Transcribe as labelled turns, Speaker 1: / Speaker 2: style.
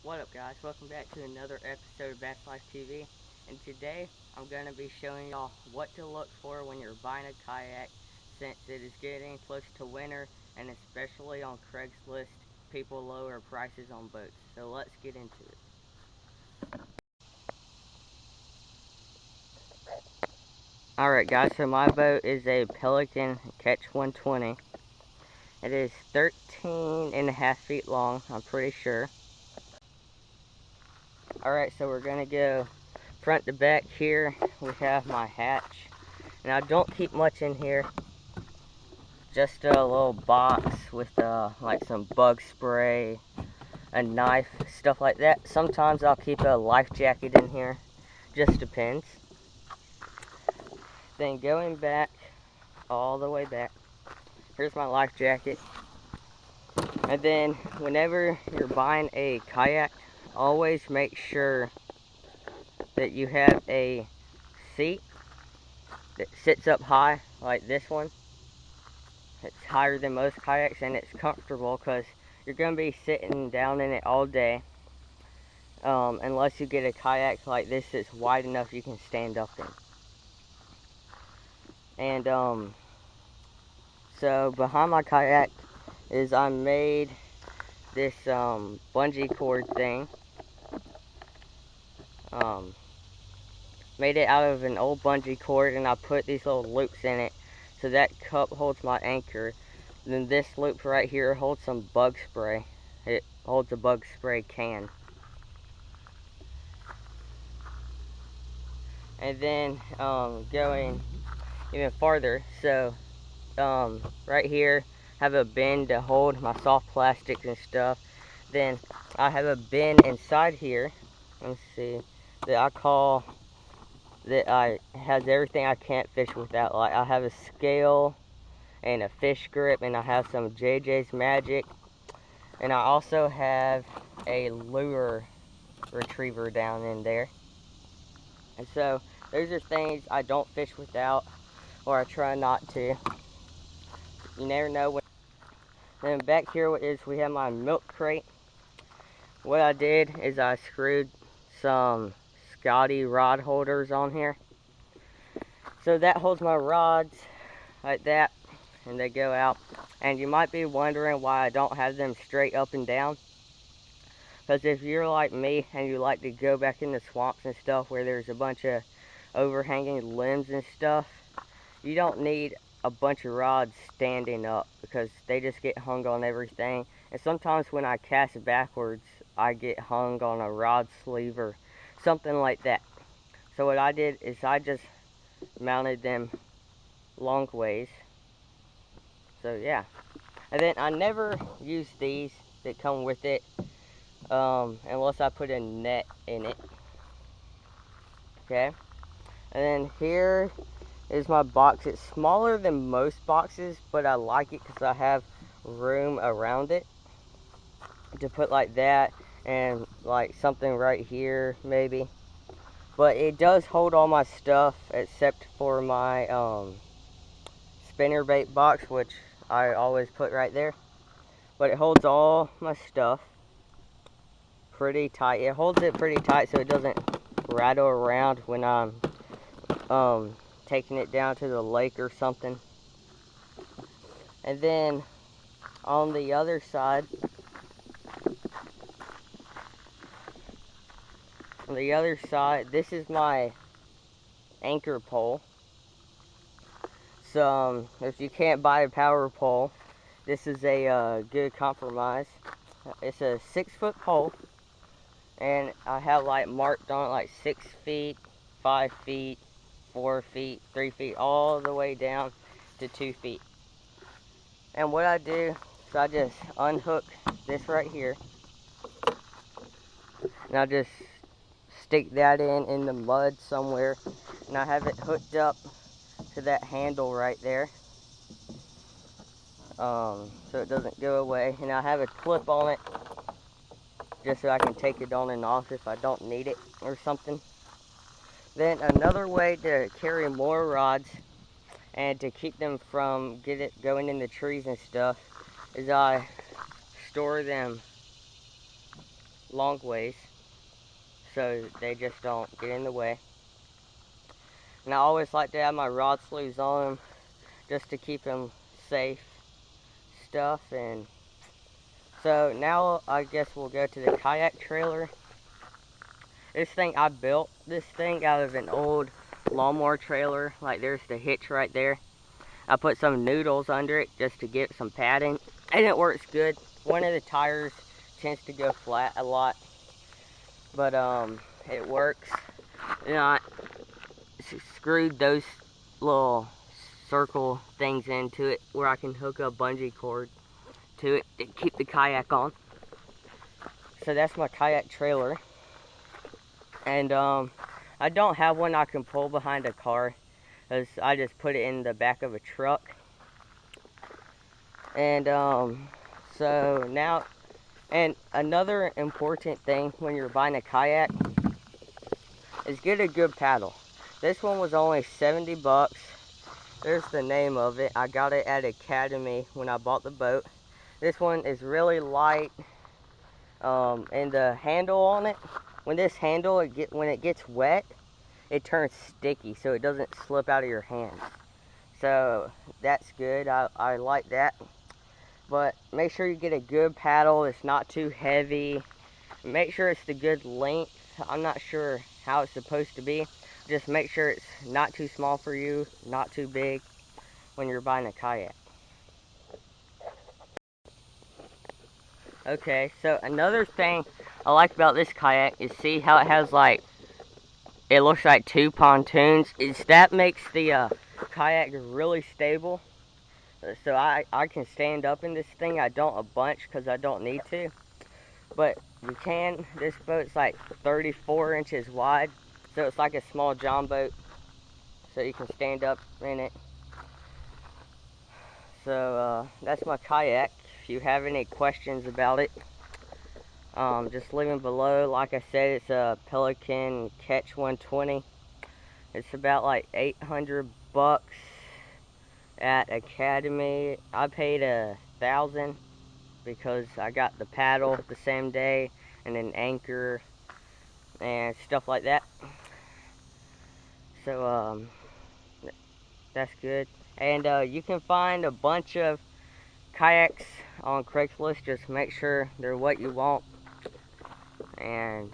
Speaker 1: What up, guys? Welcome back to another episode of Bass Life TV. And today I'm going to be showing y'all what to look for when you're buying a kayak, since it is getting close to winter, and especially on Craigslist, people lower prices on boats. So let's get into it. Alright guys, so my boat is a Pelican Catch 120. It is 13.5 feet long, I'm pretty sure. Alright, so we're going to go front to back. Here we have my hatch, and I don't keep much in here, just a little box with like some bug spray, a knife, stuff like that. Sometimes I'll keep a life jacket in here, just depends. Then going back, all the way back, here's my life jacket. And then whenever you're buying a kayak, always make sure that you have a seat that sits up high, like this one. It's higher than most kayaks, and it's comfortable because you're going to be sitting down in it all day, unless you get a kayak like this that's wide enough you can stand up in. And so behind my kayak is I made this bungee cord thing. Made it out of an old bungee cord, and I put these little loops in it, so that cup holds my anchor. Then this loop right here holds some bug spray. It holds a bug spray can. And then going even farther, so right here have a bin to hold my soft plastics and stuff. Then I have a bin inside here, let's see, that I call, that has everything I can't fish without. Like I have a scale and a fish grip, and I have some JJ's Magic, and I also have a lure retriever down in there. And so those are things I don't fish without, or I try not to. You never know when. Then back here is we have my milk crate. What I did is I screwed some Scotty rod holders on here, so that holds my rods like that, and they go out. And you might be wondering why I don't have them straight up and down, because if you're like me and you like to go back in the swamps and stuff where there's a bunch of overhanging limbs and stuff, you don't need a bunch of rods standing up, because they just get hung on everything. And sometimes when I cast backwards, I get hung on a rod sleeve or something like that. So what I did is I just mounted them long ways. So yeah. And then I never use these that come with it, unless I put a net in it. Okay. And then here is my box. It's smaller than most boxes, but I like it because I have room around it to put like that, and like something right here maybe. But it does hold all my stuff except for my spinnerbait box, which I always put right there. But it holds all my stuff pretty tight. It holds it pretty tight so it doesn't rattle around when I'm taking it down to the lake or something. And then on the other side, this is my anchor pole. So if you can't buy a power pole, this is a good compromise. It's a 6-foot pole, and I have like marked on it like 6 feet, 5 feet, 4 feet, 3 feet, all the way down to 2 feet. And what I do is I just unhook this right here, and I just stick that in the mud somewhere, and I have it hooked up to that handle right there, so it doesn't go away. And I have a clip on it just so I can take it on and off if I don't need it or something. Then another way to carry more rods and to keep them from going in the trees and stuff is I store them long ways, so they just don't get in the way. And I always like to have my rod sleeves on them just to keep them safe stuff. And so now I guess we'll go to the kayak trailer. This thing, I built this thing out of an old lawnmower trailer. Like, there's the hitch right there. I put some noodles under it just to get some padding, and it works good. One of the tires tends to go flat a lot, but it works. You know, I screwed those little circle things into it where I can hook a bungee cord to it to keep the kayak on. So that's my kayak trailer. And I don't have one I can pull behind a car, because I just put it in the back of a truck. And so now, and another important thing when you're buying a kayak is get a good paddle. This one was only 70 bucks. There's the name of it. I got it at Academy when I bought the boat. This one is really light, and the handle on it, when this handle, when it gets wet, it turns sticky, so it doesn't slip out of your hands. So that's good. I like that. But make sure you get a good paddle. It's not too heavy. Make sure it's the good length. I'm not sure how it's supposed to be. Just make sure it's not too small for you, not too big when you're buying a kayak. Okay, so another thing I like about this kayak is, see how it has, like, it looks like two pontoons. That makes the kayak really stable. So I can stand up in this thing. I don't a bunch because I don't need to. But you can. This boat's like 34 inches wide. So it's like a small John boat. So you can stand up in it. So that's my kayak. If you have any questions about it, just leave them below. Like I said, it's a Pelican Catch 120. It's about like 800 bucks at Academy. I paid $1,000 because I got the paddle the same day and an anchor and stuff like that. So that's good. And you can find a bunch of kayaks on Craigslist. Just make sure they're what you want. And